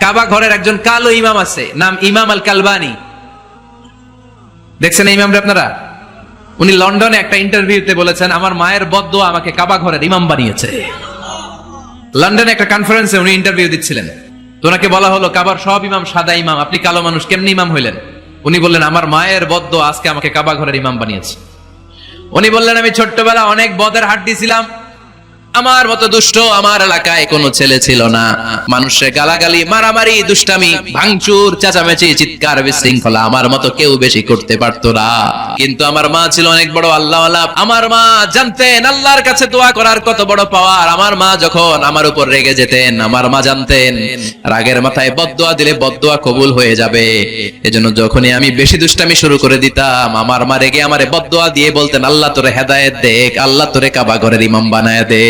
কাবা ঘরের একজন কালো ইমাম আছে, নাম ইমাম আল কালবানি। দেখছেন এই ইমামরা আপনারা? উনি লন্ডনে একটা ইন্টারভিউতে বলেছেন, আমার মায়ের বদদোয়া আমাকে কাবা ঘরের ইমাম বানিয়েছে। লন্ডনে একটা কনফারেন্সে উনি ইন্টারভিউ দিচ্ছিলেন, তো ওনাকে বলা হলো কাবার সব ইমাম সাদা ইমাম, আপনি কালো মানুষ, কেমনি ইমাম হইলেন? উনি বললেন, আমার মায়ের বদদোয়া আজকে আমাকে কাবা ঘরের ইমাম বানিয়েছে। উনি বললেন, আমি ছোট্টবেলা অনেক বদের হাড্ডি ছিলাম, আমার মতো দুষ্ট আমার এলাকায় কোনো ছেলে ছিল না। মানুষের গালাগালি, মারামারি, দুষ্টামি, ভাঙচুর, চেঁচামেচি, চিৎকার, বিশৃঙ্খলা আমার মতো কেউ বেশি করতে পারতো না। কিন্তু আমার মা ছিল অনেক বড় আল্লাহওয়ালা। আমার মা জানতেন আল্লাহর কাছে দোয়া করার কত বড় পাওয়ার। আমার মা যখন আমার উপর রেগে যেতেন, আমার মা জানতেন রাগের মাথায় বদদোয়া দিলে বদদোয়া কবুল হয়ে যাবে। এজন্য যখনই আমি বেশি দুষ্টামি শুরু করে দিতাম, আমার মা রেগে আমারে বদদোয়া দিয়ে বলতেন, আল্লাহ তোরে হেদায়েত দেখ, আল্লাহ তোরে কাবা ঘরের ইমাম বানায় দে।